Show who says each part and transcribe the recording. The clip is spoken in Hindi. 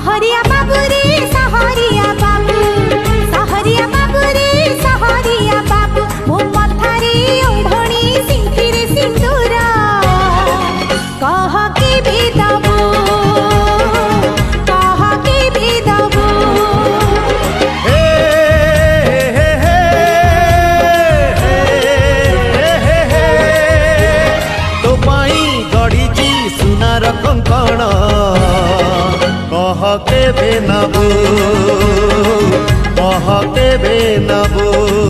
Speaker 1: सहरिया बाबू रे सहरिया बाबू, सहरिया बाबू रे सहरिया बाबू, मो मथारे ओढ़णी सिंथिरे सिंदूर कह के बेदबू, कह के बेदबू।
Speaker 2: हे हे हे हे हे तो पाई गढ़ी सुनार कंकण कह के बेनबू, कह के बेनबू।